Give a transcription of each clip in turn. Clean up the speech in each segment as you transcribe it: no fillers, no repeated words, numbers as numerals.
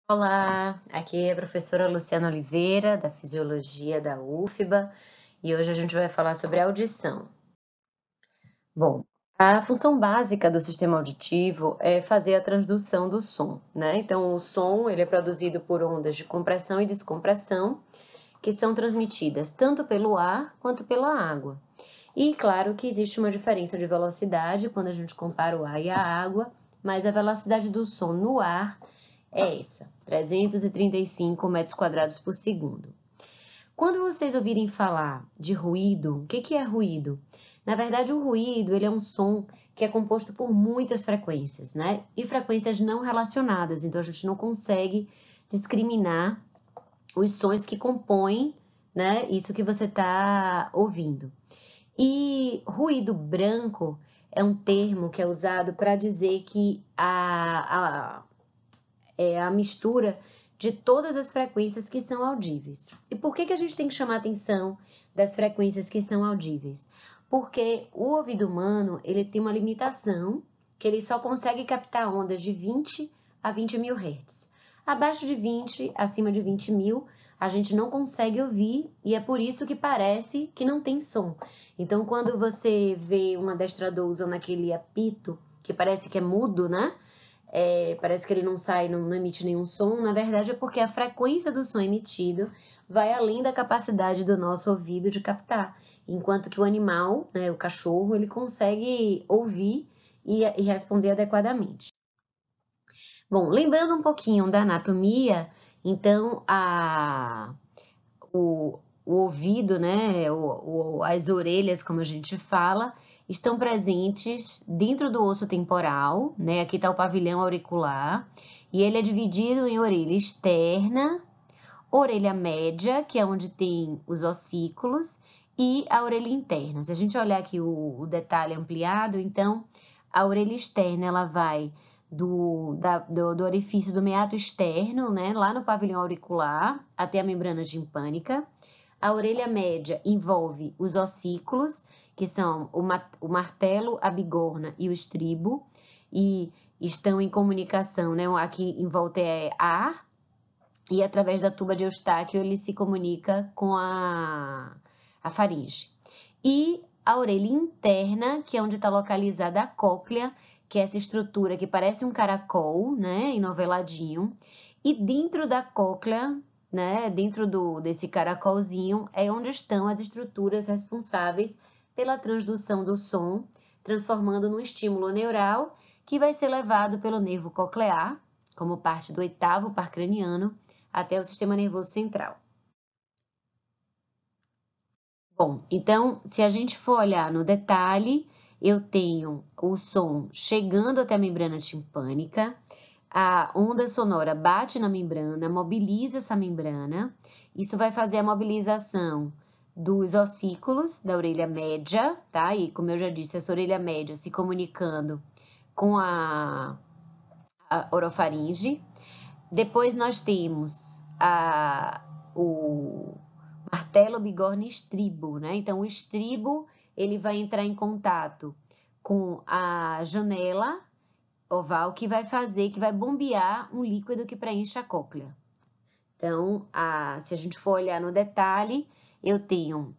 Olá, aqui é a professora Luciana Oliveira, da Fisiologia da UFBA, e hoje a gente vai falar sobre audição. Bom, a função básica do sistema auditivo é fazer a transdução do som, né? Então, o som ele é produzido por ondas de compressão e descompressão, que são transmitidas tanto pelo ar quanto pela água. E claro que existe uma diferença de velocidade quando a gente compara o ar e a água, mas a velocidade do som no ar é essa, 335 metros quadrados por segundo. Quando vocês ouvirem falar de ruído, o que é ruído? Na verdade, o ruído ele é um som que é composto por muitas frequências, né? E frequências não relacionadas, então a gente não consegue discriminar os sons que compõem, né, isso que você está ouvindo. E ruído branco é um termo que é usado para dizer que é a mistura de todas as frequências que são audíveis. E por que a gente tem que chamar atenção das frequências que são audíveis? Porque o ouvido humano ele tem uma limitação que ele só consegue captar ondas de 20 a 20 mil Hz. Abaixo de 20, acima de 20 mil, a gente não consegue ouvir e é por isso que parece que não tem som. Então, quando você vê um adestrador usando aquele apito, que parece que é mudo, né? Parece que ele não sai, não emite nenhum som, na verdade é porque a frequência do som emitido vai além da capacidade do nosso ouvido de captar, enquanto que o animal, né, o cachorro, ele consegue ouvir e responder adequadamente. Bom, lembrando um pouquinho da anatomia, então o ouvido, né, as orelhas, como a gente fala, estão presentes dentro do osso temporal, né? Aqui está o pavilhão auricular, e ele é dividido em orelha externa, orelha média, que é onde tem os ossículos, e a orelha interna. Se a gente olhar aqui o detalhe ampliado, então a orelha externa ela vai do orifício do meato externo, né, lá no pavilhão auricular, até a membrana timpânica. A orelha média envolve os ossículos, que são o martelo, a bigorna e o estribo, e estão em comunicação, né? Aqui em volta é ar, e através da tuba de Eustáquio ele se comunica com a faringe. E a orelha interna, que é onde está localizada a cóclea, que é essa estrutura que parece um caracol, né, enoveladinho, e dentro da cóclea, né, dentro desse caracolzinho, é onde estão as estruturas responsáveis pela transdução do som, transformando num estímulo neural que vai ser levado pelo nervo coclear, como parte do oitavo par craniano, até o sistema nervoso central. Bom, então, se a gente for olhar no detalhe, eu tenho o som chegando até a membrana timpânica, a onda sonora bate na membrana, mobiliza essa membrana, isso vai fazer a mobilização dos ossículos da orelha média, tá? E como eu já disse, essa orelha média se comunicando com a orofaringe. Depois nós temos o martelo, bigorna e estribo, né? Então, o estribo, ele vai entrar em contato com a janela oval, que vai fazer, que vai bombear um líquido que preenche a cóclea. Então, se a gente for olhar no detalhe, eu tenho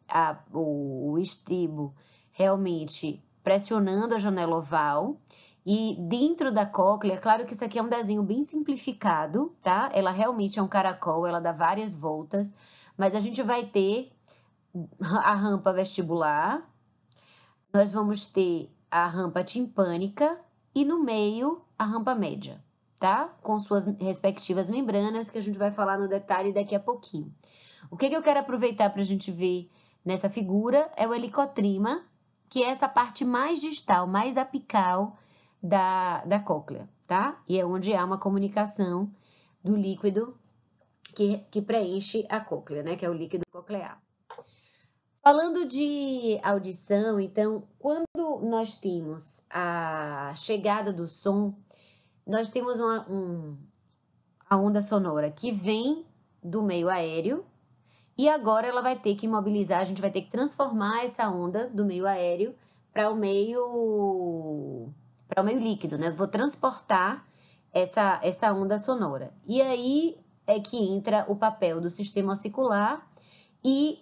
o estribo realmente pressionando a janela oval, e dentro da cóclea, claro que isso aqui é um desenho bem simplificado, tá? Ela realmente é um caracol, ela dá várias voltas, mas a gente vai ter a rampa vestibular, nós vamos ter a rampa timpânica e no meio a rampa média, tá? Com suas respectivas membranas, que a gente vai falar no detalhe daqui a pouquinho. O que eu quero aproveitar para a gente ver nessa figura é o helicotrima, que é essa parte mais distal, mais apical da cóclea, tá? E é onde há uma comunicação do líquido que preenche a cóclea, né? Que é o líquido coclear. Falando de audição, então, quando nós temos a chegada do som, nós temos a onda sonora que vem do meio aéreo, e agora ela vai ter que imobilizar, a gente vai ter que transformar essa onda do meio aéreo para o meio líquido, né? Vou transportar essa onda sonora. E aí é que entra o papel do sistema ossicular e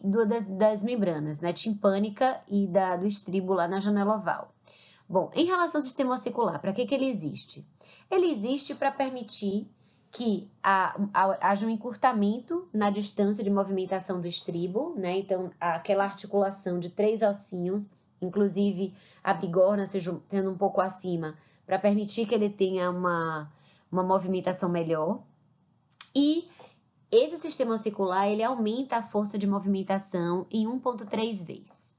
das membranas, né, timpânica e do estribo lá na janela oval. Bom, em relação ao sistema ossicular, para que ele existe? Ele existe para permitir que haja um encurtamento na distância de movimentação do estribo, né? Então, aquela articulação de 3 ossinhos, inclusive a bigorna sendo um pouco acima, para permitir que ele tenha uma movimentação melhor. E esse sistema ossicular, ele aumenta a força de movimentação em 1,3 vezes.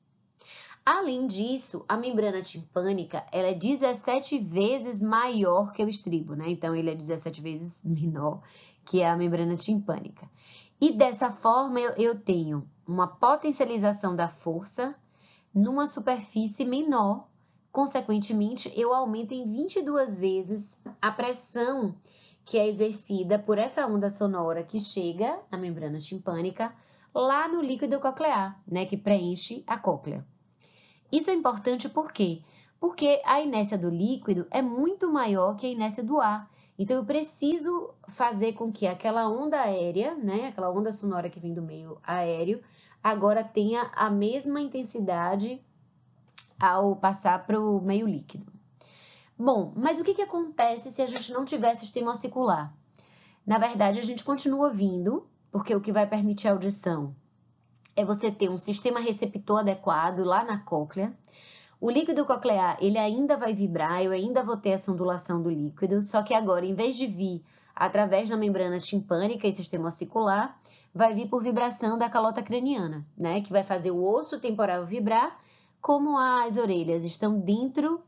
Além disso, a membrana timpânica, ela é 17 vezes maior que o estribo, né? Então, ele é 17 vezes menor que a membrana timpânica. E dessa forma, eu tenho uma potencialização da força numa superfície menor. Consequentemente, eu aumento em 22 vezes a pressão que é exercida por essa onda sonora que chega na membrana timpânica lá no líquido coclear, né, que preenche a cóclea. Isso é importante por quê? Porque a inércia do líquido é muito maior que a inércia do ar. Então, eu preciso fazer com que aquela onda aérea, né, aquela onda sonora que vem do meio aéreo, agora tenha a mesma intensidade ao passar para o meio líquido. Bom, mas o que acontece se a gente não tiver sistema ossicular? Na verdade, a gente continua ouvindo, porque o que vai permitir a audição é você ter um sistema receptor adequado lá na cóclea. O líquido coclear, ele ainda vai vibrar, eu ainda vou ter essa ondulação do líquido, só que agora, em vez de vir através da membrana timpânica e sistema ossicular, vai vir por vibração da calota craniana, né? Que vai fazer o osso temporal vibrar, como as orelhas estão dentro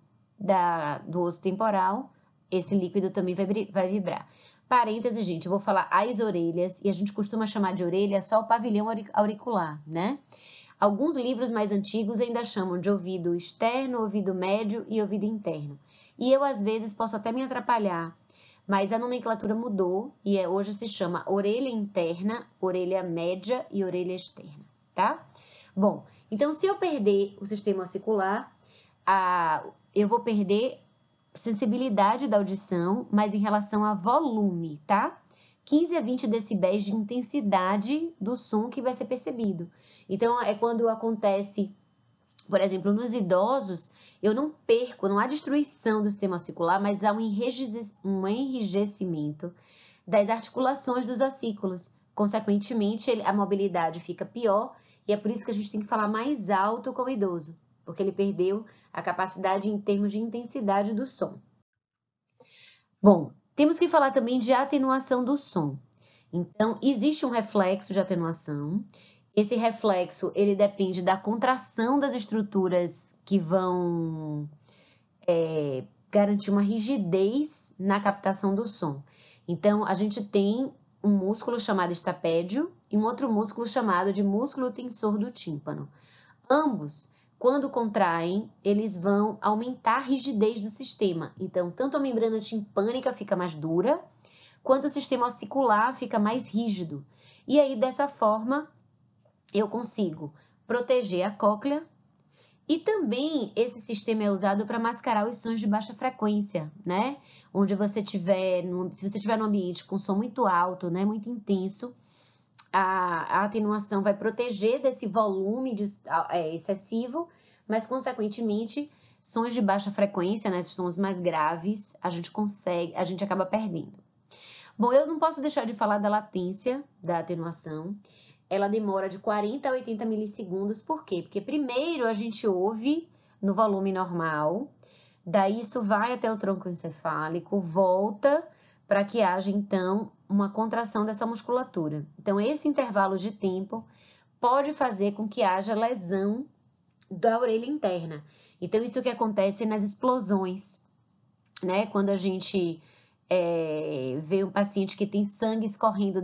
do osso temporal, esse líquido também vai vibrar. Parênteses, gente, eu vou falar as orelhas, e a gente costuma chamar de orelha só o pavilhão auricular, né? Alguns livros mais antigos ainda chamam de ouvido externo, ouvido médio e ouvido interno. E eu, às vezes, posso até me atrapalhar, mas a nomenclatura mudou e hoje se chama orelha interna, orelha média e orelha externa, tá? Bom, então se eu perder o sistema ossicular, eu vou perder sensibilidade da audição, mas em relação a volume, tá? 15 a 20 decibéis de intensidade do som que vai ser percebido. Então, é quando acontece, por exemplo, nos idosos, eu não perco, não há destruição do sistema ossicular, mas há um enrijecimento das articulações dos ossículos. Consequentemente, a mobilidade fica pior e é por isso que a gente tem que falar mais alto com o idoso, porque ele perdeu a capacidade em termos de intensidade do som. Bom, temos que falar também de atenuação do som. Então, existe um reflexo de atenuação. Esse reflexo, ele depende da contração das estruturas que vão garantir uma rigidez na captação do som. Então, a gente tem um músculo chamado estapédio e um outro músculo chamado de músculo tensor do tímpano. Ambos, quando contraem, eles vão aumentar a rigidez do sistema. Então, tanto a membrana timpânica fica mais dura, quanto o sistema ossicular fica mais rígido. E aí, dessa forma, eu consigo proteger a cóclea e também esse sistema é usado para mascarar os sons de baixa frequência, né? Onde você tiver, se você estiver num ambiente com som muito alto, né, muito intenso, a atenuação vai proteger desse volume excessivo, mas, consequentemente, sons de baixa frequência, né, sons mais graves, a gente acaba perdendo. Bom, eu não posso deixar de falar da latência da atenuação. Ela demora de 40 a 80 milissegundos. Por quê? Porque primeiro a gente ouve no volume normal, daí isso vai até o tronco encefálico, volta para que haja, então, uma contração dessa musculatura. Então, esse intervalo de tempo pode fazer com que haja lesão da orelha interna. Então, isso que acontece nas explosões, né? Quando a gente vê um paciente que tem sangue escorrendo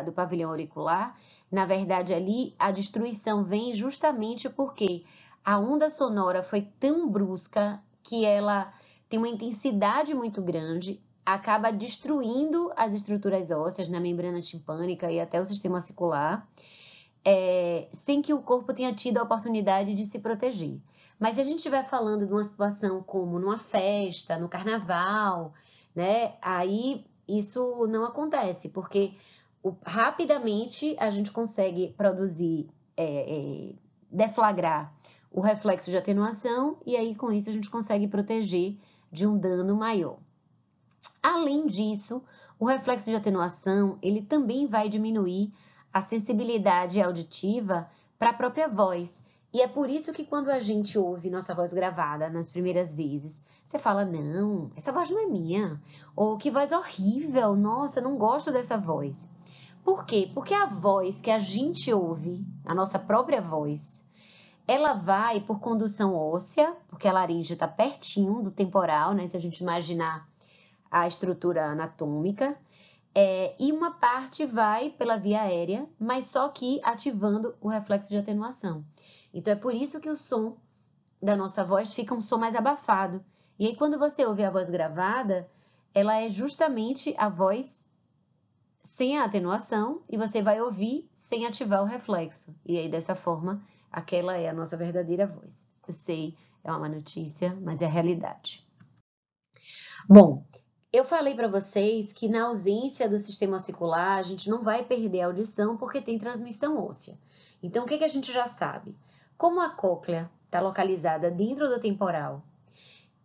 do pavilhão auricular, na verdade, ali a destruição vem justamente porque a onda sonora foi tão brusca que ela tem uma intensidade muito grande, acaba destruindo as estruturas ósseas na membrana timpânica e até o sistema ossicular, sem que o corpo tenha tido a oportunidade de se proteger. Mas se a gente estiver falando de uma situação como numa festa, no carnaval, né? Aí isso não acontece, porque rapidamente a gente consegue produzir, deflagrar o reflexo de atenuação, e aí com isso a gente consegue proteger de um dano maior. Além disso, o reflexo de atenuação, ele também vai diminuir a sensibilidade auditiva para a própria voz. E é por isso que quando a gente ouve nossa voz gravada nas primeiras vezes, você fala, não, essa voz não é minha. Ou que voz horrível, nossa, não gosto dessa voz. Por quê? Porque a voz que a gente ouve, a nossa própria voz, ela vai por condução óssea, porque a laringe está pertinho do temporal, né? Se a gente imaginar a estrutura anatômica, e uma parte vai pela via aérea, mas só que ativando o reflexo de atenuação. Então é por isso que o som da nossa voz fica um som mais abafado. E aí quando você ouve a voz gravada, ela é justamente a voz sem a atenuação e você vai ouvir sem ativar o reflexo. E aí dessa forma, aquela é a nossa verdadeira voz. Eu sei, é uma má notícia, mas é a realidade. Bom, eu falei para vocês que na ausência do sistema ossicular, a gente não vai perder a audição porque tem transmissão óssea. Então, o que a gente já sabe? Como a cóclea está localizada dentro do temporal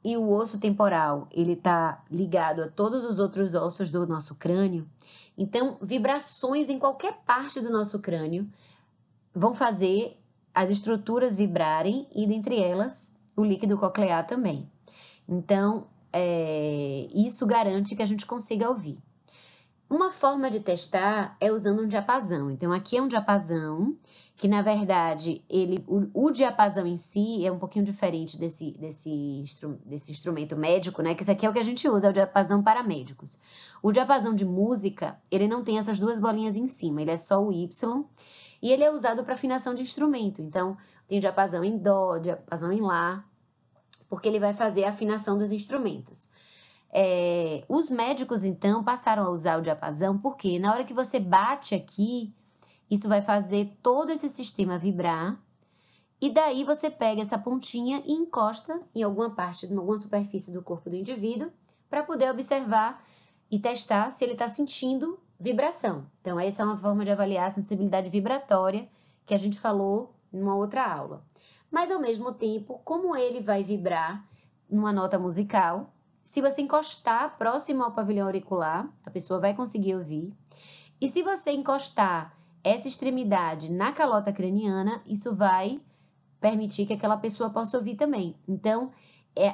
e o osso temporal ele está ligado a todos os outros ossos do nosso crânio, então vibrações em qualquer parte do nosso crânio vão fazer as estruturas vibrarem e dentre elas o líquido coclear também. Então, isso garante que a gente consiga ouvir. Uma forma de testar é usando um diapasão. Então, aqui é um diapasão, que na verdade, o diapasão em si é um pouquinho diferente desse instrumento médico, né? Que isso aqui é o que a gente usa, é o diapasão para médicos. O diapasão de música, ele não tem essas duas bolinhas em cima, ele é só o Y, e ele é usado para afinação de instrumento. Então, tem diapasão em Dó, diapasão em Lá, porque ele vai fazer a afinação dos instrumentos. Os médicos, então, passaram a usar o diapasão, porque na hora que você bate aqui, isso vai fazer todo esse sistema vibrar, e daí você pega essa pontinha e encosta em alguma parte, em alguma superfície do corpo do indivíduo, para poder observar e testar se ele está sentindo vibração. Então, essa é uma forma de avaliar a sensibilidade vibratória que a gente falou numa outra aula. Mas, ao mesmo tempo, como ele vai vibrar numa nota musical, se você encostar próximo ao pavilhão auricular, a pessoa vai conseguir ouvir. E se você encostar essa extremidade na calota craniana, isso vai permitir que aquela pessoa possa ouvir também. Então,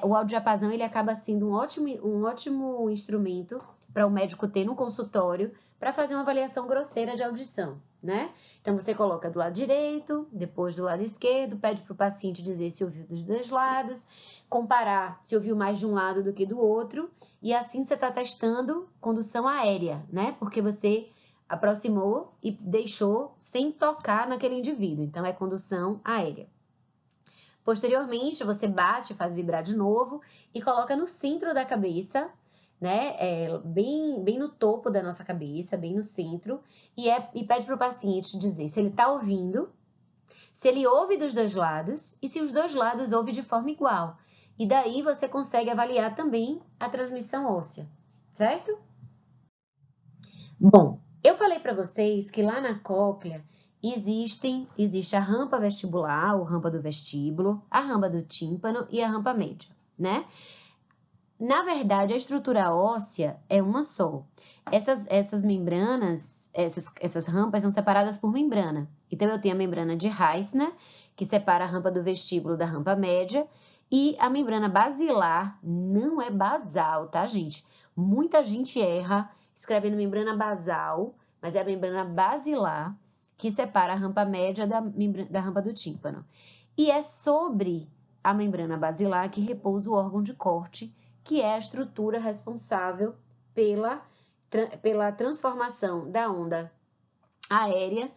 o audiapasão ele acaba sendo um ótimo instrumento para o médico ter no consultório para fazer uma avaliação grosseira de audição, né? Então, você coloca do lado direito, depois do lado esquerdo, pede para o paciente dizer se ouviu dos dois lados, comparar se ouviu mais de um lado do que do outro, e assim você está testando condução aérea, né? Porque você aproximou e deixou sem tocar naquele indivíduo, então é condução aérea. Posteriormente, você bate, faz vibrar de novo e coloca no centro da cabeça, né? Bem no topo da nossa cabeça, bem no centro, e pede para o paciente dizer se ele está ouvindo, se ele ouve dos dois lados e se os dois lados ouvem de forma igual. E daí você consegue avaliar também a transmissão óssea, certo? Bom, eu falei para vocês que lá na cóclea existe a rampa vestibular, ou rampa do vestíbulo, a rampa do tímpano e a rampa média, né? Na verdade, a estrutura óssea é uma só. Essas membranas, essas rampas são separadas por membrana. Então, eu tenho a membrana de Heissner, que separa a rampa do vestíbulo da rampa média, e a membrana basilar não é basal, tá, gente? Muita gente erra escrevendo membrana basal, mas é a membrana basilar que separa a rampa média da rampa do tímpano. E é sobre a membrana basilar que repousa o órgão de corte, que é a estrutura responsável pela transformação da onda aérea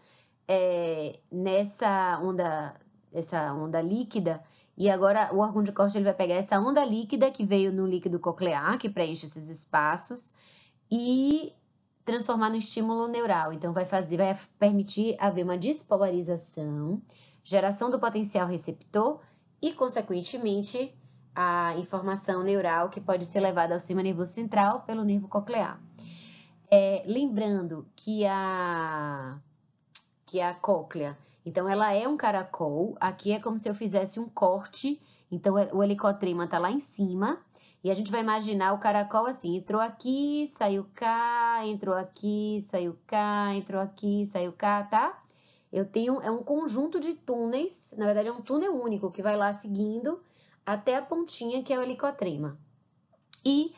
nessa onda líquida. E agora o órgão de corte ele vai pegar essa onda líquida que veio no líquido coclear, que preenche esses espaços, e transformar no estímulo neural. Então, vai permitir haver uma despolarização, geração do potencial receptor e, consequentemente, a informação neural que pode ser levada ao sistema nervoso central pelo nervo coclear. Lembrando que a cóclea, então ela é um caracol, aqui é como se eu fizesse um corte, então o helicotrema está lá em cima, e a gente vai imaginar o caracol assim, entrou aqui, saiu cá, entrou aqui, saiu cá, entrou aqui, saiu cá, tá? Eu tenho, é um conjunto de túneis, na verdade é um túnel único que vai lá seguindo até a pontinha que é o helicotrema. E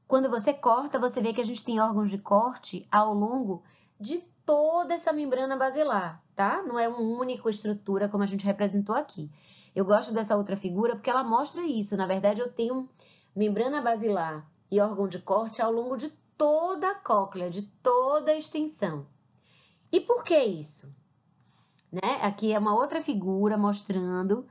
quando você corta, você vê que a gente tem órgãos de corte ao longo de toda essa membrana basilar, tá? Não é uma única estrutura como a gente representou aqui. Eu gosto dessa outra figura porque ela mostra isso. Na verdade, eu tenho membrana basilar e órgão de corte ao longo de toda a cóclea, de toda a extensão. E por que isso? Né? Aqui é uma outra figura mostrando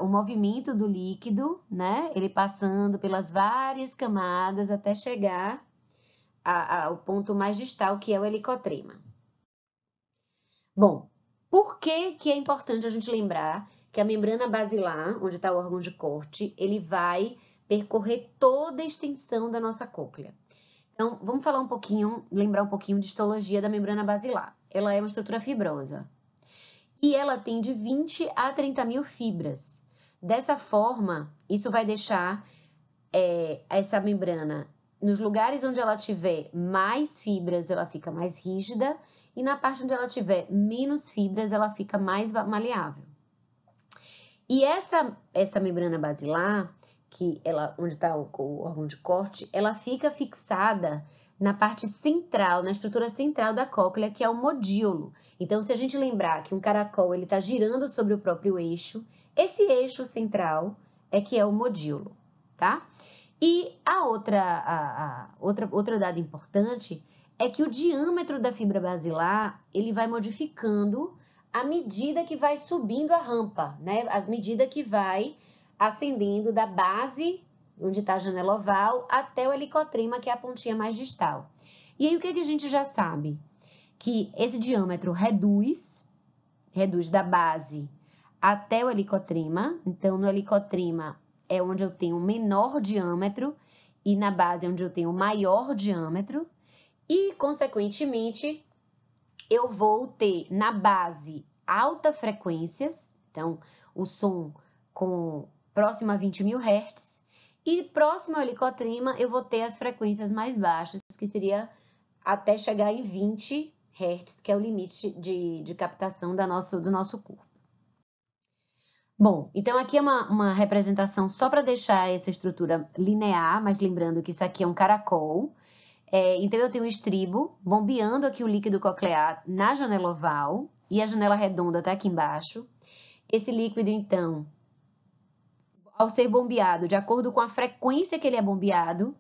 o movimento do líquido, né? Ele passando pelas várias camadas até chegar ao ponto mais distal, que é o helicotrema. Bom, por que é importante a gente lembrar que a membrana basilar, onde está o órgão de corte, ele vai percorrer toda a extensão da nossa cóclea? Então, vamos falar um pouquinho, lembrar um pouquinho de histologia da membrana basilar. Ela é uma estrutura fibrosa e ela tem de 20 a 30 mil fibras. Dessa forma, isso vai deixar essa membrana, nos lugares onde ela tiver mais fibras, ela fica mais rígida, e na parte onde ela tiver menos fibras, ela fica mais maleável. E essa membrana basilar, que onde está o órgão de corte, ela fica fixada na parte central, na estrutura central da cóclea, que é o modíolo. Então, se a gente lembrar que um caracol ele está girando sobre o próprio eixo, esse eixo central é que é o modíolo, tá? E outro dado importante é que o diâmetro da fibra basilar ele vai modificando à medida que vai subindo a rampa, né? À medida que vai ascendendo da base, onde está a janela oval, até o helicotrema, que é a pontinha mais distal. E aí o que a gente já sabe? Que esse diâmetro reduz da base até o helicotrema. Então, no helicotrema é onde eu tenho menor diâmetro e na base é onde eu tenho maior diâmetro. E, consequentemente, eu vou ter na base altas frequências, então o som próximo a 20 mil Hz, e próximo ao helicotrema eu vou ter as frequências mais baixas, que seria até chegar em 20 Hz, que é o limite de captação do nosso corpo. Bom, então aqui é uma representação só para deixar essa estrutura linear, mas lembrando que isso aqui é um caracol. Então, eu tenho um estribo bombeando aqui o líquido coclear na janela oval e a janela redonda está aqui embaixo. Esse líquido, então, ao ser bombeado, de acordo com a frequência que ele é bombeado,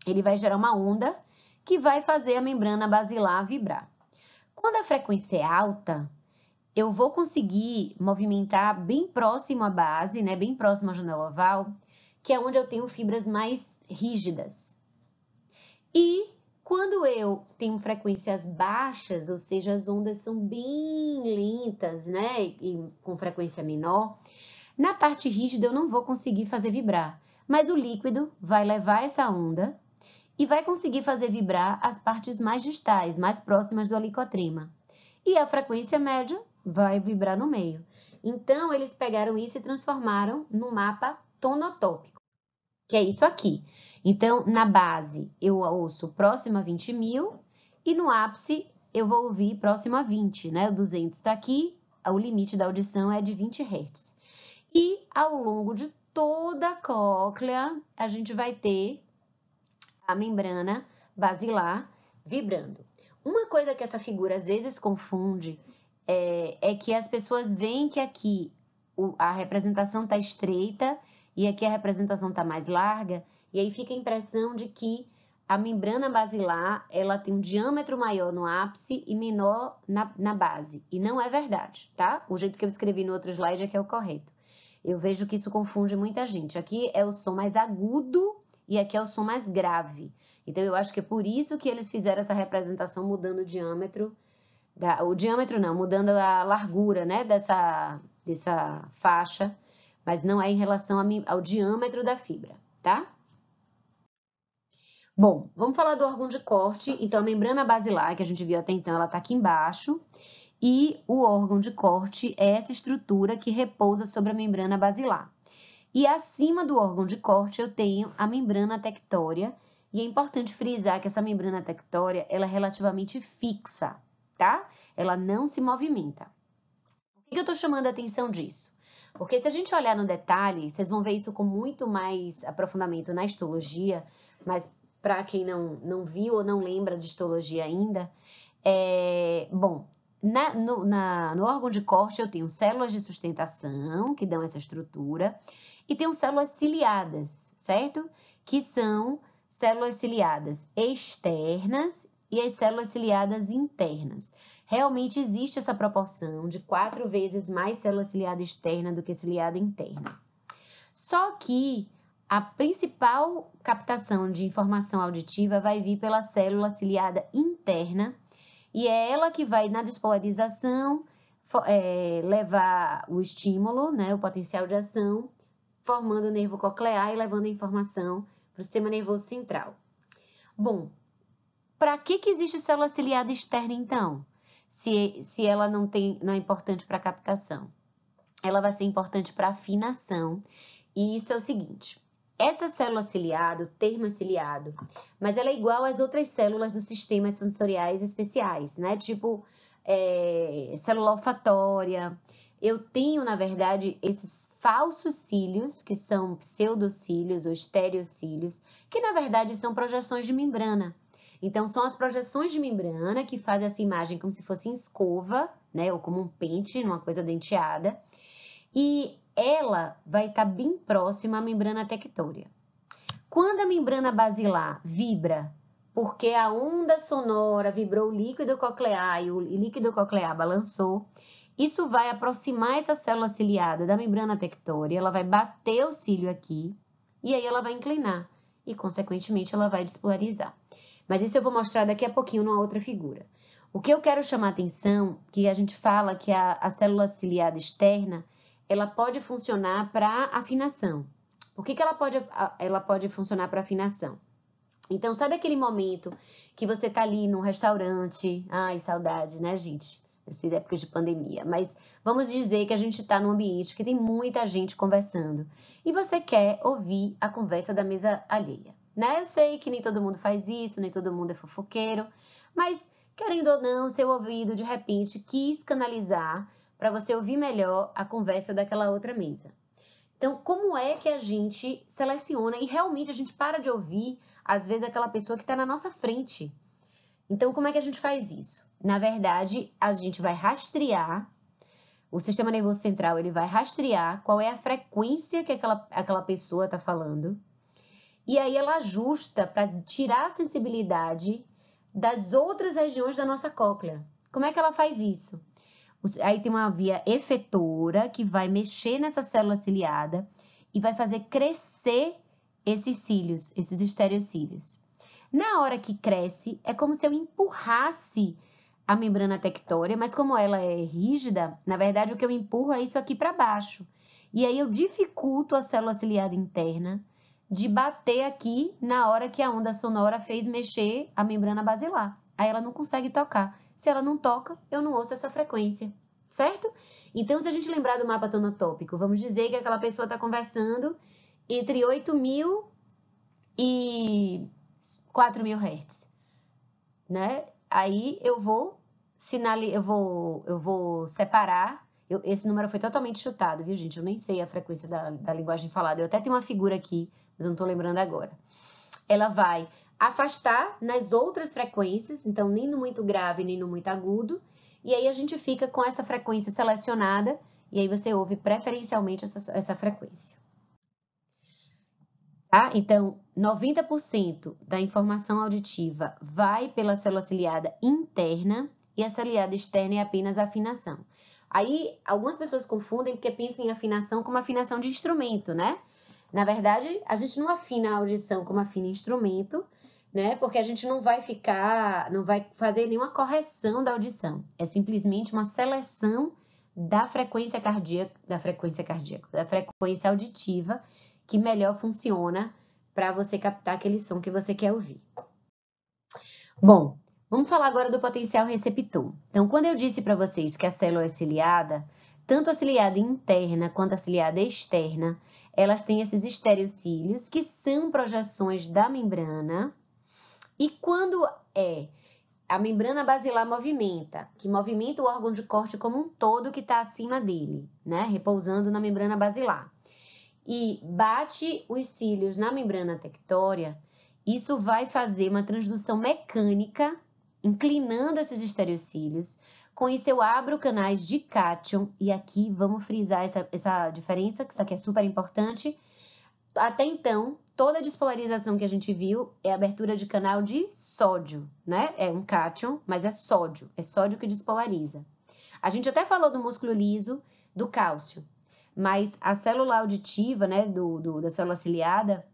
ele vai gerar uma onda que vai fazer a membrana basilar vibrar. Quando a frequência é alta, eu vou conseguir movimentar bem próximo à base, né, bem próximo à janela oval, que é onde eu tenho fibras mais rígidas. E quando eu tenho frequências baixas, ou seja, as ondas são bem lentas, né, e com frequência menor, na parte rígida eu não vou conseguir fazer vibrar, mas o líquido vai levar essa onda e vai conseguir fazer vibrar as partes mais distais, mais próximas do helicotrema. E a frequência média vai vibrar no meio. Então, eles pegaram isso e transformaram no mapa tonotópico, que é isso aqui. Então, na base, eu ouço próximo a 20 mil e no ápice eu vou ouvir próximo a 20, né? O 200 está aqui, o limite da audição é de 20 Hz. E ao longo de toda a cóclea, a gente vai ter a membrana basilar vibrando. Uma coisa que essa figura às vezes confunde é que as pessoas veem que aqui a representação está estreita e aqui a representação está mais larga, e aí fica a impressão de que a membrana basilar ela tem um diâmetro maior no ápice e menor na base. E não é verdade, tá? O jeito que eu escrevi no outro slide é que é o correto. Eu vejo que isso confunde muita gente. Aqui é o som mais agudo e aqui é o som mais grave. Então, eu acho que é por isso que eles fizeram essa representação mudando o diâmetro. Mudando a largura, né, dessa faixa, mas não é em relação ao diâmetro da fibra, tá? Bom, vamos falar do órgão de corte. Então, a membrana basilar, que a gente viu até então, ela está aqui embaixo. E o órgão de corte é essa estrutura que repousa sobre a membrana basilar. E acima do órgão de corte eu tenho a membrana tectória. E é importante frisar que essa membrana tectória, ela é relativamente fixa, tá? Ela não se movimenta. Por que eu estou chamando a atenção disso? Porque se a gente olhar no detalhe, vocês vão ver isso com muito mais aprofundamento na histologia, mas para quem não viu ou não lembra de histologia ainda, bom, no órgão de corte eu tenho células de sustentação, que dão essa estrutura, e tenho células ciliadas, certo? Que são células ciliadas externas e as células ciliadas internas. Realmente existe essa proporção de 4 vezes mais célula ciliada externa do que ciliada interna. Só que a principal captação de informação auditiva vai vir pela célula ciliada interna, e é ela que vai, na despolarização, levar o estímulo, né, o potencial de ação, formando o nervo coclear e levando a informação para o sistema nervoso central. Bom, para que existe célula ciliada externa, então? Se ela não é importante para captação? Ela vai ser importante para afinação, e isso é o seguinte: essa célula ciliada, o termo é ciliado, mas ela é igual às outras células dos sistemas sensoriais especiais, né? Tipo, célula olfatória. Eu tenho, na verdade, esses falsos cílios, que são pseudocílios ou estereocílios, que na verdade são projeções de membrana. Então, são as projeções de membrana que fazem essa imagem como se fosse em escova, né? Ou como um pente, numa coisa denteada. E ela vai estar bem próxima à membrana tectória. Quando a membrana basilar vibra, porque a onda sonora vibrou o líquido coclear e o líquido coclear balançou, isso vai aproximar essa célula ciliada da membrana tectória, ela vai bater o cílio aqui, e aí ela vai inclinar, e consequentemente ela vai despolarizar. Mas isso eu vou mostrar daqui a pouquinho numa outra figura. O que eu quero chamar a atenção, que a gente fala que a célula ciliada externa, ela pode funcionar para afinação. Por que ela pode funcionar para afinação? Então, sabe aquele momento que você tá ali num restaurante? Ai, saudade, né, gente? Nessa época de pandemia. Mas vamos dizer que a gente está num ambiente que tem muita gente conversando. E você quer ouvir a conversa da mesa alheia, né? Eu sei que nem todo mundo faz isso, nem todo mundo é fofoqueiro. Mas, querendo ou não, seu ouvido, de repente, quis canalizar para você ouvir melhor a conversa daquela outra mesa. Então, como é que a gente seleciona e realmente a gente para de ouvir, às vezes, aquela pessoa que está na nossa frente? Então, como é que a gente faz isso? Na verdade, a gente vai rastrear, o sistema nervoso central ele vai rastrear qual é a frequência que aquela pessoa está falando, e aí ela ajusta para tirar a sensibilidade das outras regiões da nossa cóclea. Como é que ela faz isso? Aí tem uma via efetora que vai mexer nessa célula ciliada e vai fazer crescer esses cílios, esses estereocílios. Na hora que cresce, é como se eu empurrasse a membrana tectória, mas como ela é rígida, na verdade o que eu empurro é isso aqui para baixo. E aí eu dificulto a célula ciliada interna de bater aqui na hora que a onda sonora fez mexer a membrana basilar. Aí ela não consegue tocar. Se ela não toca, eu não ouço essa frequência, certo? Então, se a gente lembrar do mapa tonotópico, vamos dizer que aquela pessoa está conversando entre 8.000 e 4.000 Hz, né? Aí eu vou separar. Esse número foi totalmente chutado, viu, gente? Eu nem sei a frequência da linguagem falada. Eu até tenho uma figura aqui, mas eu não estou lembrando agora. Ela vai afastar nas outras frequências, então nem no muito grave, nem no muito agudo, e aí a gente fica com essa frequência selecionada, e aí você ouve preferencialmente essa frequência. Tá? Então, 90% da informação auditiva vai pela célula ciliada interna, e a ciliada externa é apenas a afinação. Aí, algumas pessoas confundem porque pensam em afinação como afinação de instrumento, né? Na verdade, a gente não afina a audição como afina instrumento, né? Porque a gente não vai fazer nenhuma correção da audição. É simplesmente uma seleção da frequência auditiva, que melhor funciona para você captar aquele som que você quer ouvir. Bom, vamos falar agora do potencial receptor. Então, quando eu disse para vocês que a célula é ciliada, tanto a ciliada interna quanto a ciliada externa, elas têm esses estereocílios, que são projeções da membrana, e quando a membrana basilar que movimenta o órgão de corte como um todo que está acima dele, né? Repousando na membrana basilar. E bate os cílios na membrana tectória, isso vai fazer uma transdução mecânica, inclinando esses estereocílios. Com isso, eu abro canais de cátion, e aqui vamos frisar essa diferença, que isso aqui é super importante. Até então, toda a despolarização que a gente viu é abertura de canal de sódio, né? É um cátion, mas é sódio que despolariza. A gente até falou do músculo liso, do cálcio, mas a célula auditiva, né, da célula ciliada,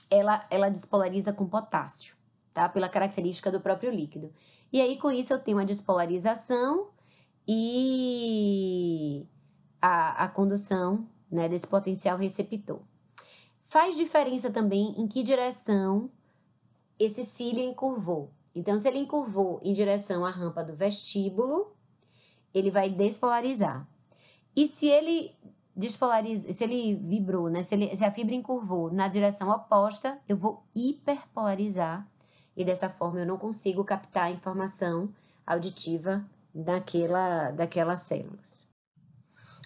ela despolariza com potássio, tá? Pela característica do próprio líquido. E aí, com isso, eu tenho a despolarização e a condução, né, desse potencial receptor. Faz diferença também em que direção esse cílio encurvou. Então, se ele encurvou em direção à rampa do vestíbulo, ele vai despolarizar. E se ele vibrou, né? Se a fibra encurvou na direção oposta, eu vou hiperpolarizar. E dessa forma eu não consigo captar a informação auditiva daquelas células.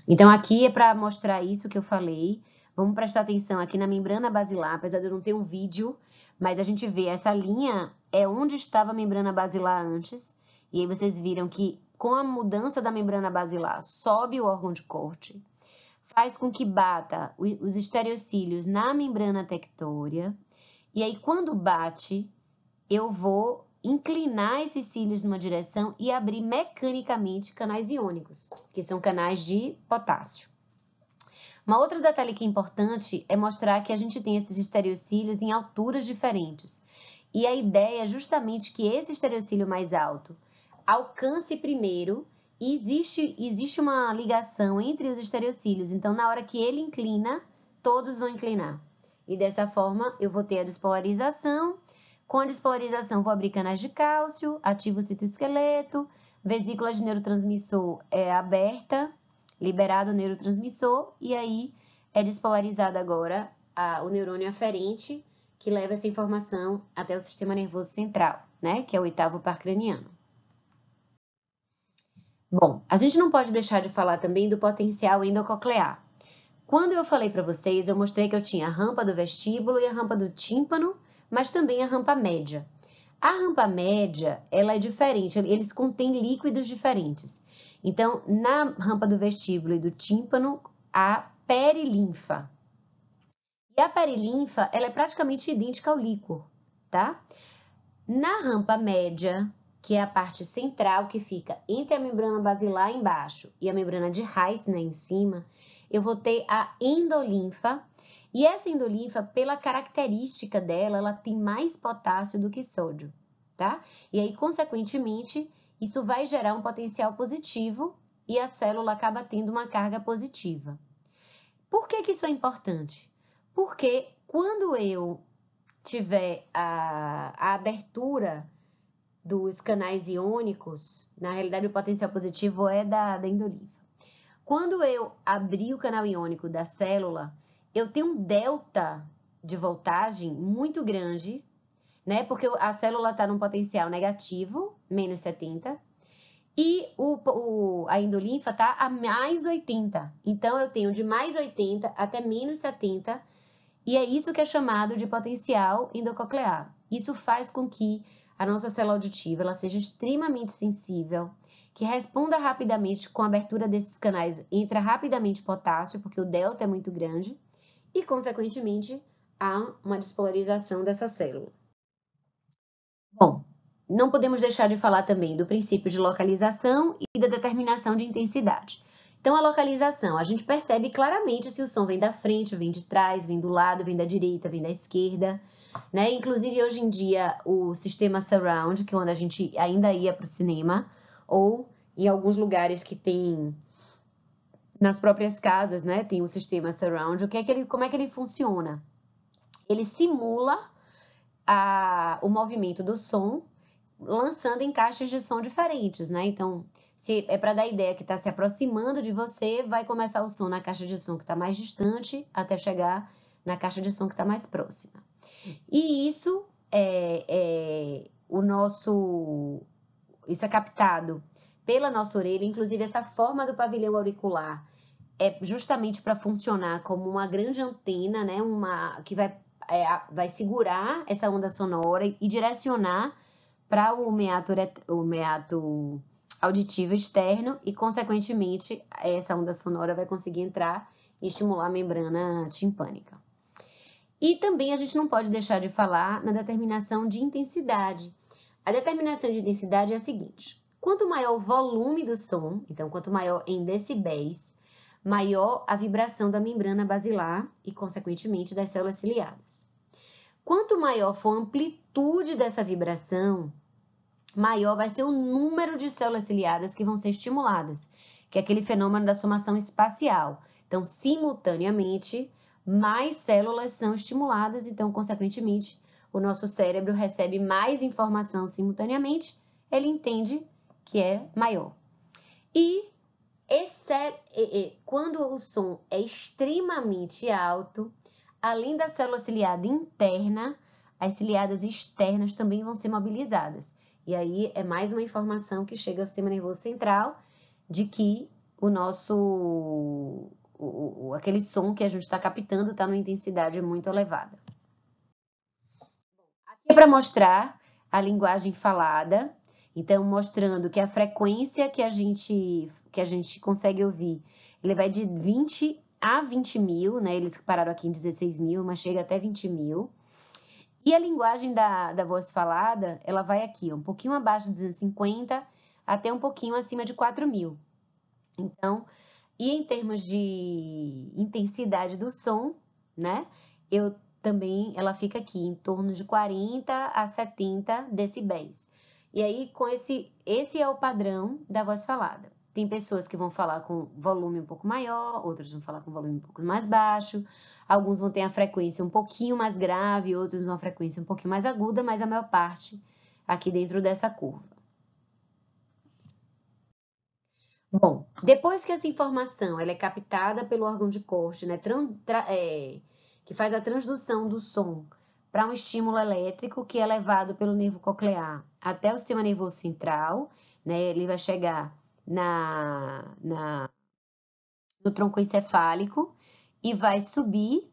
Então, aqui é para mostrar isso que eu falei. Vamos prestar atenção aqui na membrana basilar, apesar de eu não ter um vídeo, mas a gente vê essa linha é onde estava a membrana basilar antes. E aí vocês viram que com a mudança da membrana basilar, sobe o órgão de corte, faz com que bata os estereocílios na membrana tectória. E aí, quando bate, eu vou inclinar esses cílios numa direção e abrir mecanicamente canais iônicos, que são canais de potássio. Uma outra detalhe que é importante é mostrar que a gente tem esses estereocílios em alturas diferentes. E a ideia é justamente que esse estereocílio mais alto alcance primeiro, e existe uma ligação entre os estereocílios. Então, na hora que ele inclina, todos vão inclinar. E dessa forma, eu vou ter a despolarização. Com a despolarização, vou abrir canais de cálcio, ativo o citoesqueleto, vesícula de neurotransmissor é aberta, liberado o neurotransmissor, e aí é despolarizado agora o neurônio aferente, que leva essa informação até o sistema nervoso central, né? Que é o 8º par craniano. Bom, a gente não pode deixar de falar também do potencial endococlear. Quando eu falei para vocês, eu mostrei que eu tinha a rampa do vestíbulo e a rampa do tímpano, mas também a rampa média. A rampa média, ela é diferente, eles contêm líquidos diferentes. Então, na rampa do vestíbulo e do tímpano, a perilinfa. E a perilinfa, ela é praticamente idêntica ao líquor, tá? Na rampa média, que é a parte central que fica entre a membrana basilar embaixo e a membrana de Heissner em cima, eu vou ter a endolinfa. E essa endolinfa, pela característica dela, ela tem mais potássio do que sódio, tá? E aí, consequentemente, isso vai gerar um potencial positivo e a célula acaba tendo uma carga positiva. Por que isso é importante? Porque quando eu tiver a abertura dos canais iônicos, na realidade o potencial positivo é da endolinfa. Quando eu abrir o canal iônico da célula, eu tenho um delta de voltagem muito grande, né? Porque a célula está num potencial negativo, menos 70, e a endolinfa está a mais 80. Então, eu tenho de mais 80 até menos 70, e é isso que é chamado de potencial endococlear. Isso faz com que a nossa célula auditiva ela seja extremamente sensível, que responda rapidamente com a abertura desses canais, entra rapidamente potássio, porque o delta é muito grande, e, consequentemente, há uma despolarização dessa célula. Bom, não podemos deixar de falar também do princípio de localização e da determinação de intensidade. Então, a localização, a gente percebe claramente se o som vem da frente, vem de trás, vem do lado, vem da direita, vem da esquerda, né? Inclusive, hoje em dia, o sistema surround, que é onde a gente ainda ia para o cinema, ou em alguns lugares que tem nas próprias casas, né? Tem o sistema surround. Como é que ele funciona? Ele simula o movimento do som, lançando em caixas de som diferentes, né? Então, se é para dar a ideia que está se aproximando de você, vai começar o som na caixa de som que está mais distante, até chegar na caixa de som que está mais próxima. E isso isso é captado pela nossa orelha, inclusive essa forma do pavilhão auricular é justamente para funcionar como uma grande antena, né? Que vai segurar essa onda sonora e direcionar para o meato auditivo externo e, consequentemente, essa onda sonora vai conseguir entrar e estimular a membrana timpânica. E também a gente não pode deixar de falar na determinação de intensidade. A determinação de intensidade é a seguinte: quanto maior o volume do som, então quanto maior em decibéis, maior a vibração da membrana basilar e, consequentemente, das células ciliadas. Quanto maior for a amplitude dessa vibração, maior vai ser o número de células ciliadas que vão ser estimuladas, que é aquele fenômeno da somação espacial. Então, simultaneamente, mais células são estimuladas, então, consequentemente, o nosso cérebro recebe mais informação simultaneamente, ele entende que é maior. E quando o som é extremamente alto, além da célula ciliada interna, as ciliadas externas também vão ser mobilizadas. E aí é mais uma informação que chega ao sistema nervoso central de que aquele som que a gente está captando está numa intensidade muito elevada. Aqui é para mostrar a linguagem falada, então mostrando que a frequência que a gente consegue ouvir, ele vai de 20 a 20 mil, né? Eles pararam aqui em 16 mil, mas chega até 20 mil. E a linguagem da voz falada, ela vai aqui, um pouquinho abaixo de 250 até um pouquinho acima de 4 mil. Então, e em termos de intensidade do som, né? Ela fica aqui em torno de 40 a 70 decibéis. E aí, esse é o padrão da voz falada. Tem pessoas que vão falar com volume um pouco maior, outras vão falar com volume um pouco mais baixo. Alguns vão ter a frequência um pouquinho mais grave, outros uma frequência um pouquinho mais aguda, mas a maior parte aqui dentro dessa curva. Bom, depois que essa informação ela é captada pelo órgão de corte, né, que faz a transdução do som para um estímulo elétrico que é levado pelo nervo coclear até o sistema nervoso central, né, ele vai chegar no tronco encefálico e vai subir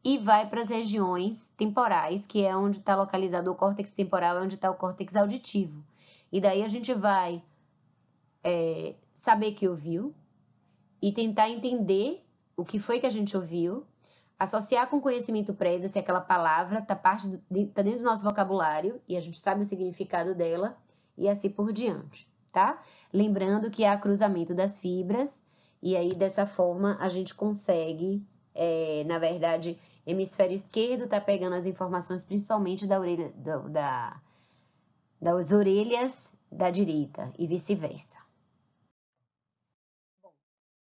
e vai para as regiões temporais, que é onde está localizado o córtex temporal, é onde está o córtex auditivo. E daí a gente vai saber que ouviu e tentar entender o que foi que a gente ouviu, associar com conhecimento prévio se aquela palavra tá dentro do nosso vocabulário e a gente sabe o significado dela e assim por diante, tá? Lembrando que há cruzamento das fibras e aí dessa forma a gente consegue, na verdade, hemisfério esquerdo tá pegando as informações principalmente das orelhas da direita e vice-versa.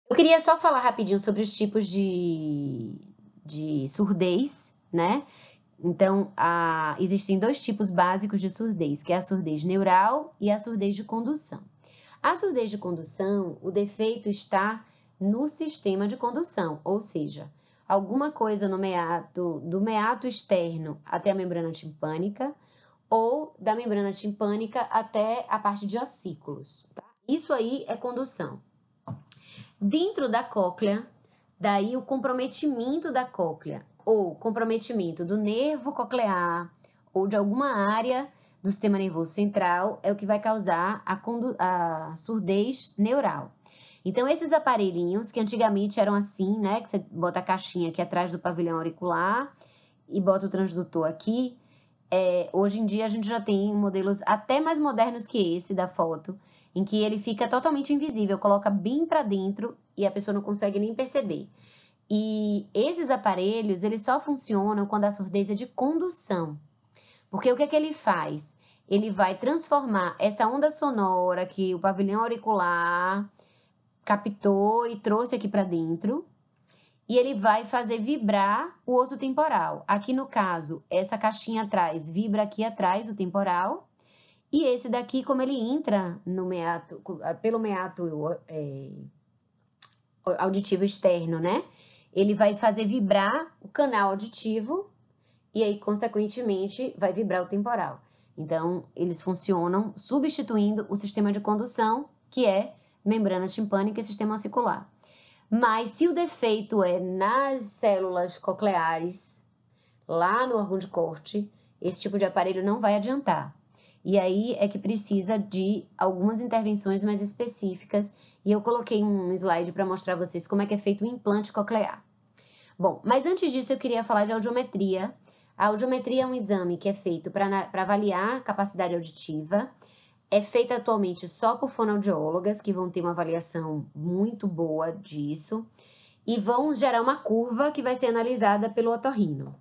Eu queria só falar rapidinho sobre os tipos de surdez, né? Então, existem dois tipos básicos de surdez, que é a surdez neural e a surdez de condução. A surdez de condução, o defeito está no sistema de condução, ou seja, alguma coisa do meato externo até a membrana timpânica ou da membrana timpânica até a parte de ossículos. Tá? Isso aí é condução. Dentro da cóclea, daí o comprometimento da cóclea, ou comprometimento do nervo coclear, ou de alguma área do sistema nervoso central, é o que vai causar a surdez neural. Então, esses aparelhinhos, que antigamente eram assim, né, que você bota a caixinha aqui atrás do pavilhão auricular e bota o transdutor aqui, hoje em dia a gente já tem modelos até mais modernos que esse da foto, em que ele fica totalmente invisível, coloca bem para dentro e a pessoa não consegue nem perceber. E esses aparelhos, eles só funcionam quando a surdez é de condução. Porque o que é que ele faz? Ele vai transformar essa onda sonora que o pavilhão auricular captou e trouxe aqui para dentro. E ele vai fazer vibrar o osso temporal. Aqui no caso, essa caixinha atrás vibra aqui atrás do temporal. E esse daqui, como ele entra no meato, pelo meato auditivo externo, né? Ele vai fazer vibrar o canal auditivo e aí, consequentemente, vai vibrar o temporal. Então, eles funcionam substituindo o sistema de condução, que é membrana timpânica e sistema ossicular. Mas se o defeito é nas células cocleares, lá no órgão de corte, esse tipo de aparelho não vai adiantar. E aí é que precisa de algumas intervenções mais específicas, e eu coloquei um slide para mostrar a vocês como é que é feito o implante coclear. Bom, mas antes disso eu queria falar de audiometria. A audiometria é um exame que é feito para avaliar a capacidade auditiva. É feita atualmente só por fonoaudiólogas, que vão ter uma avaliação muito boa disso, e vão gerar uma curva que vai ser analisada pelo otorrino.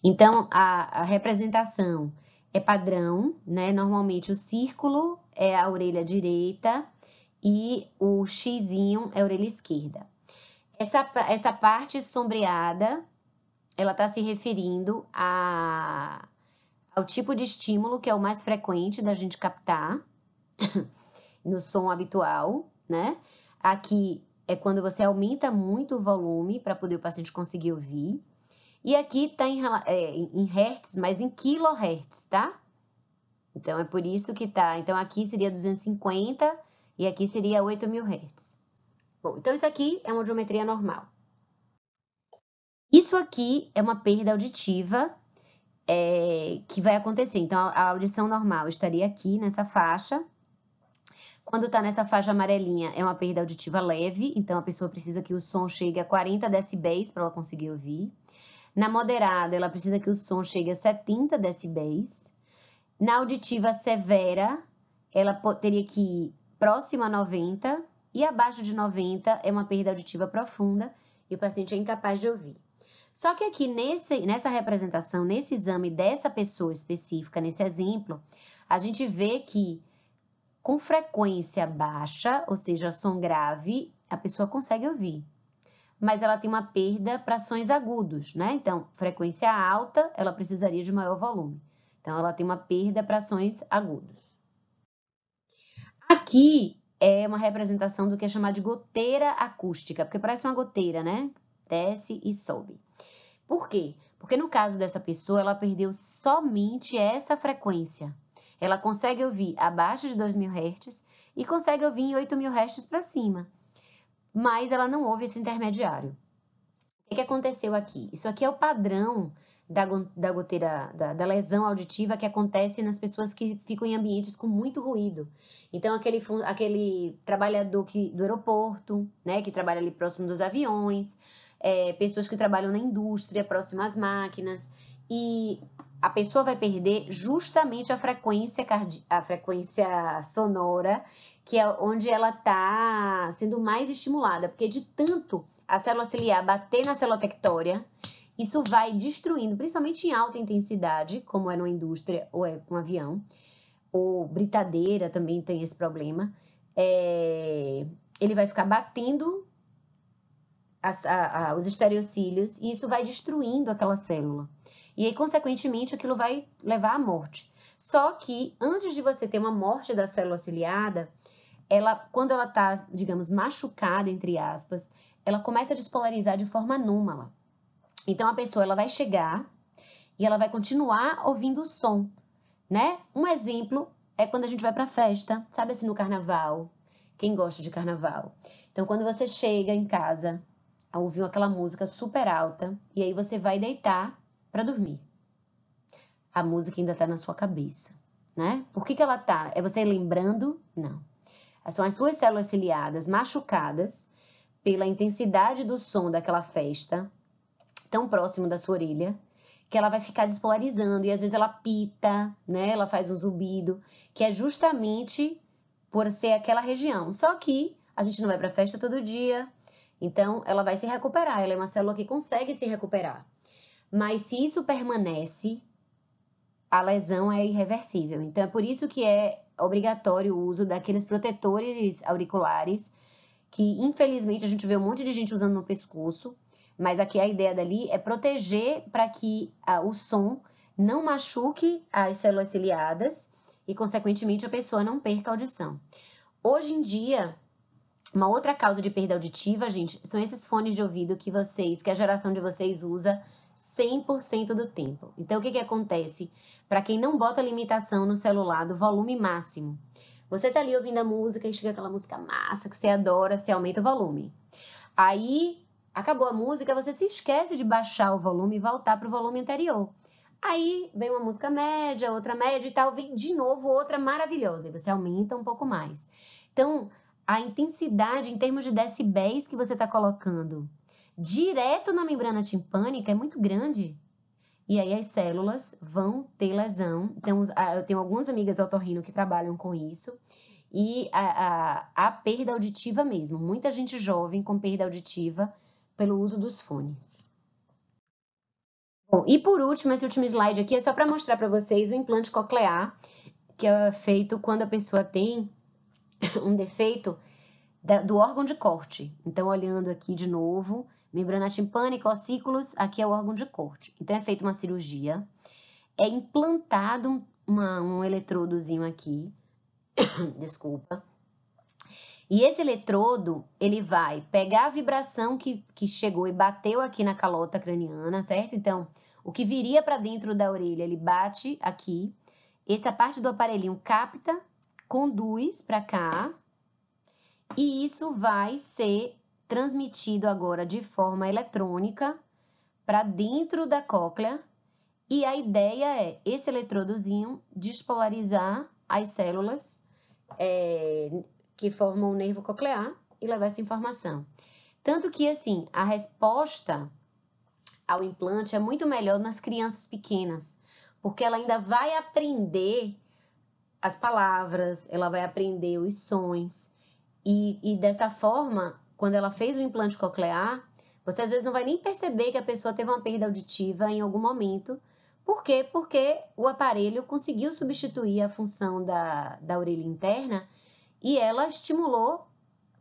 Então, a representação é padrão, né? Normalmente o círculo é a orelha direita e o xizinho é a orelha esquerda. Essa parte sombreada, ela está se referindo ao tipo de estímulo que é o mais frequente da gente captar no som habitual, né? Aqui é quando você aumenta muito o volume para poder o paciente conseguir ouvir. E aqui está em hertz, mas em kilohertz, tá? Então, é por isso que tá. Então, aqui seria 250 e aqui seria 8.000 hertz. Bom, então isso aqui é uma audiometria normal. Isso aqui é uma perda auditiva que vai acontecer. Então, a audição normal estaria aqui nessa faixa. Quando está nessa faixa amarelinha, é uma perda auditiva leve, então a pessoa precisa que o som chegue a 40 decibéis para ela conseguir ouvir. Na moderada, ela precisa que o som chegue a 70 decibéis. Na auditiva severa, ela teria que ir próxima a 90, e abaixo de 90 é uma perda auditiva profunda e o paciente é incapaz de ouvir. Só que aqui nessa representação, nesse exame dessa pessoa específica, nesse exemplo, a gente vê que com frequência baixa, ou seja, som grave, a pessoa consegue ouvir. Mas ela tem uma perda para sons agudos, né? Então, frequência alta, ela precisaria de maior volume. Então, ela tem uma perda para sons agudos. Aqui é uma representação do que é chamado de goteira acústica, porque parece uma goteira, né? Desce e sobe. Por quê? Porque no caso dessa pessoa, ela perdeu somente essa frequência. Ela consegue ouvir abaixo de 2.000 Hz e consegue ouvir em 8.000 Hz para cima. Mas ela não ouve esse intermediário. O que aconteceu aqui? Isso aqui é o padrão da goteira, da lesão auditiva que acontece nas pessoas que ficam em ambientes com muito ruído. Então, aquele trabalhador do aeroporto, né, que trabalha ali próximo dos aviões, pessoas que trabalham na indústria, próximo às máquinas, e a pessoa vai perder justamente a frequência sonora, que é onde ela está sendo mais estimulada, porque de tanto a célula ciliar bater na célula tectória, isso vai destruindo, principalmente em alta intensidade, como é numa indústria ou é com um avião, ou britadeira também tem esse problema, ele vai ficar batendo os estereocílios e isso vai destruindo aquela célula. E aí, consequentemente, aquilo vai levar à morte. Só que, antes de você ter uma morte da célula ciliada, quando ela está, digamos, machucada, entre aspas, ela começa a despolarizar de forma anômala. Então, a pessoa ela vai chegar e ela vai continuar ouvindo o som, né? Um exemplo é quando a gente vai para festa, sabe assim, no carnaval? Quem gosta de carnaval? Então, quando você chega em casa, ouviu aquela música super alta e aí você vai deitar para dormir. A música ainda está na sua cabeça, né? Por que ela tá? É você lembrando? Não. São as suas células ciliadas machucadas pela intensidade do som daquela festa, tão próximo da sua orelha, que ela vai ficar despolarizando e às vezes ela pita, né? Ela faz um zumbido, que é justamente por ser aquela região. Só que a gente não vai para festa todo dia, então ela vai se recuperar. Ela é uma célula que consegue se recuperar. Mas se isso permanece, a lesão é irreversível. Então é por isso que é obrigatório o uso daqueles protetores auriculares, que infelizmente a gente vê um monte de gente usando no pescoço, mas aqui a ideia dali é proteger para que o som não machuque as células ciliadas e, consequentemente, a pessoa não perca a audição. Hoje em dia, uma outra causa de perda auditiva, gente, são esses fones de ouvido que a geração de vocês usa 100% do tempo. Então, o que acontece? Para quem não bota limitação no celular do volume máximo, você tá ali ouvindo a música e chega aquela música massa que você adora, você aumenta o volume. Aí, acabou a música, você se esquece de baixar o volume e voltar para o volume anterior. Aí, vem uma música média, outra média e tal, vem de novo outra maravilhosa, e você aumenta um pouco mais. Então, a intensidade em termos de decibéis que você está colocando direto na membrana timpânica é muito grande. E aí as células vão ter lesão. Então, eu tenho algumas amigas otorrino que trabalham com isso. E a perda auditiva mesmo. Muita gente jovem com perda auditiva pelo uso dos fones. Bom, e por último, esse último slide aqui é só para mostrar para vocês o implante coclear, que é feito quando a pessoa tem um defeito do órgão de corte. Então, olhando aqui de novo, membrana timpânica, ossículos, aqui é o órgão de corte. Então, é feita uma cirurgia, é implantado um eletrodozinho aqui, desculpa, e esse eletrodo, ele vai pegar a vibração que chegou e bateu aqui na calota craniana, certo? Então, o que viria para dentro da orelha, ele bate aqui, essa parte do aparelhinho capta, conduz para cá, e isso vai ser transmitido agora de forma eletrônica para dentro da cóclea. E a ideia é esse eletrodozinho despolarizar as células que formam o nervo coclear e levar essa informação. Tanto que, assim, a resposta ao implante é muito melhor nas crianças pequenas, porque ela ainda vai aprender as palavras, ela vai aprender os sons. E dessa forma, quando ela fez o implante coclear, você às vezes não vai nem perceber que a pessoa teve uma perda auditiva em algum momento. Por quê? Porque o aparelho conseguiu substituir a função da orelha interna e ela estimulou,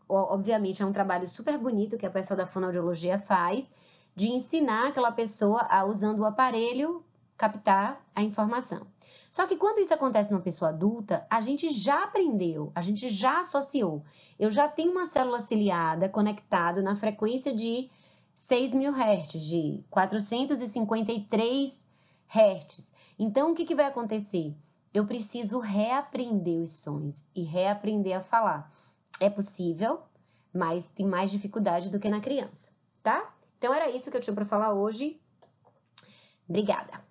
obviamente é um trabalho super bonito que a pessoa da fonoaudiologia faz, de ensinar aquela pessoa a, usando o aparelho, captar a informação. Só que quando isso acontece numa pessoa adulta, a gente já aprendeu, a gente já associou. Eu já tenho uma célula ciliada conectada na frequência de 6.000 Hz, de 453 Hz. Então, o que vai acontecer? Eu preciso reaprender os sons e reaprender a falar. É possível, mas tem mais dificuldade do que na criança, tá? Então, era isso que eu tinha para falar hoje. Obrigada!